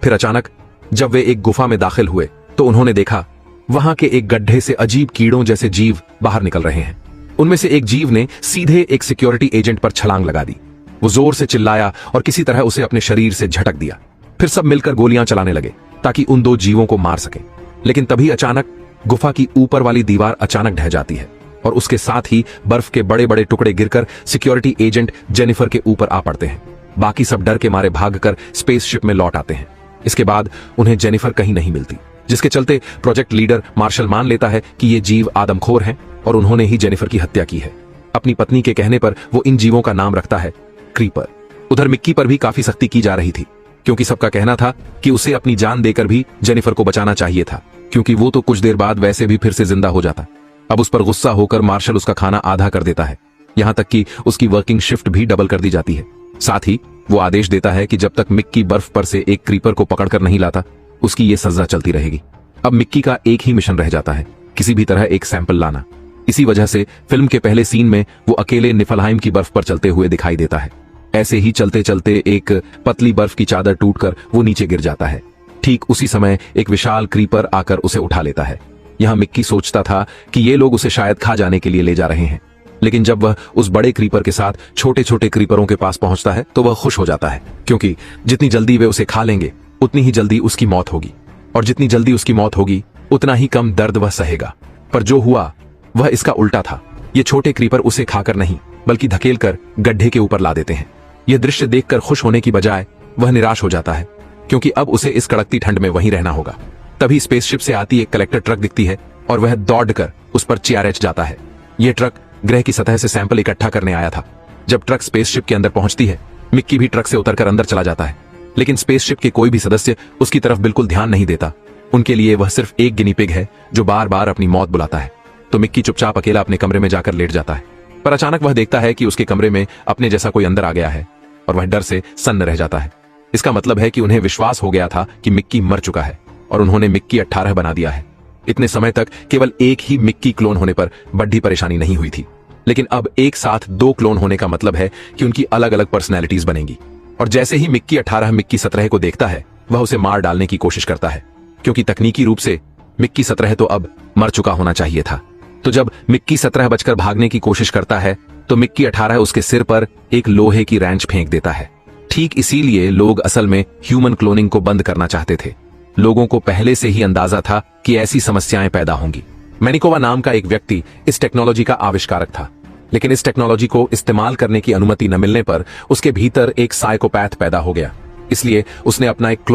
फिर अचानक जब वे एक गुफा में दाखिल हुए तो उन्होंने देखा वहां के एक गड्ढे से अजीब कीड़ों जैसे जीव बाहर निकल रहे हैं। उनमें से एक जीव ने सीधे एक सिक्योरिटी एजेंट पर छलांग लगा दी। वो जोर से चिल्लाया और किसी तरह उसे अपने शरीर से झटक दिया। फिर सब मिलकर गोलियां चलाने लगे ताकि उन दो जीवों को मार सके। लेकिन तभी अचानक गुफा की ऊपर वाली दीवार अचानक ढह जाती है और उसके साथ ही बर्फ के बड़े बड़े टुकड़े गिरकर सिक्योरिटी एजेंट जेनिफर के ऊपर आ पड़ते हैं। बाकी सब डर के मारे भागकर स्पेसशिप में लौट आते हैं। इसके बाद उन्हें जेनिफर कहीं नहीं मिलती, जिसके चलते प्रोजेक्ट लीडर मार्शल मान लेता है कि ये जीव आदमखोर हैं और उन्होंने ही जेनिफर की हत्या की है। अपनी पत्नी के कहने पर वो इन जीवों का नाम रखता है क्रीपर। उधर मिक्की पर भी काफी सख्ती की जा रही थी, क्योंकि सबका कहना था कि उसे अपनी जान देकर भी जेनिफर को बचाना चाहिए था, क्योंकि वो तो कुछ देर बाद वैसे भी फिर से जिंदा हो जाता। अब उस पर गुस्सा होकर मार्शल उसका खाना आधा कर देता है, यहां तक कि उसकी वर्किंग शिफ्ट भी डबल कर दी जाती है। साथ ही वो आदेश देता है कि जब तक मिक्की बर्फ पर से एक क्रीपर को पकड़कर नहीं लाता, उसकी ये सजा चलती रहेगी। अब मिक्की का एक ही मिशन रह जाता है, किसी भी तरह एक सैंपल लाना। इसी वजह से फिल्म के पहले सीन में वो अकेले निफलहाइम की बर्फ पर चलते हुए दिखाई देता है। ऐसे ही चलते चलते एक पतली बर्फ की चादर टूटकर वो नीचे गिर जाता है। ठीक उसी समय एक विशाल क्रीपर आकर उसे उठा लेता है। यहां मिक्की सोचता था कि ये लोग उसे शायद खा जाने के लिए ले जा रहे हैं, लेकिन जब वह उस बड़े क्रीपर के साथ छोटे छोटे क्रीपरों के पास पहुंचता है तो वह खुश हो जाता है, क्योंकि जितनी जल्दी वे उसे खा लेंगे उतनी ही जल्दी उसकी मौत होगी, और जितनी जल्दी उसकी मौत होगी उतना ही कम दर्द वह सहेगा। पर जो हुआ वह इसका उल्टा था। ये छोटे क्रीपर उसे खाकर नहीं बल्कि धकेलकर गड्ढे के ऊपर ला देते हैं। यह दृश्य देखकर खुश होने की बजाय वह निराश हो जाता है, क्योंकि अब उसे इस कड़कती ठंड में वहीं रहना होगा। तभी स्पेसशिप से आती एक कलेक्टर ट्रक दिखती है और वह दौड़कर उस पर चियारेच जाता है। यह ट्रक ग्रह की सतह से सैंपल इकट्ठा करने आया था। जब ट्रक स्पेसशिप के अंदर पहुंचती है, मिक्की भी ट्रक से उतरकर अंदर चला जाता है, लेकिन स्पेसशिप के कोई भी सदस्य उसकी तरफ बिल्कुल ध्यान नहीं देता। उनके लिए वह सिर्फ एक गिनी पिग है जो बार बार अपनी मौत बुलाता है। तो मिक्की चुपचाप अकेला अपने कमरे में जाकर लेट जाता है, पर अचानक वह देखता है कि उसके कमरे में अपने जैसा कोई अंदर आ गया है और वह डर से सन्न रह जाता है। इसका मतलब है कि उन्हें विश्वास हो गया था कि मिक्की मर चुका है और उन्होंने मिक्की 18 बना दिया है। इतने समय तक केवल एक ही मिक्की क्लोन होने पर बड़ी परेशानी नहीं हुई थी, लेकिन अब एक साथ 2 क्लोन होने का मतलब है कि उनकी अलग अलग पर्सनैलिटीज बनेंगी। और जैसे ही मिक्की 18 मिक्की 17 को देखता है, वह उसे मार डालने की कोशिश करता है, क्योंकि तकनीकी रूप से मिक्की 17 तो अब मर चुका होना चाहिए था। तो जब मिक्की 17 बचकर भागने की कोशिश करता है तो मिक्की 18 उसके सिर पर एक लोहे की रैंच फेंक देता है। ठीक इसीलिए लोग असल में ह्यूमन क्लोनिंग को बंद करना चाहते थे। लोगों को पहले से ही अंदाजा था कि ऐसी समस्याएं पैदा होंगी। मैनिकोवा नाम का एक व्यक्ति इस टेक्नोलॉजी का आविष्कारक था, लेकिन इस टेक्नोलॉजी को इस्तेमाल करने की अनुमति न मिलने पर उसके भीतर एक साइकोपैथ पैदा हो गया। इसलिए उसने अपना एक क्लोन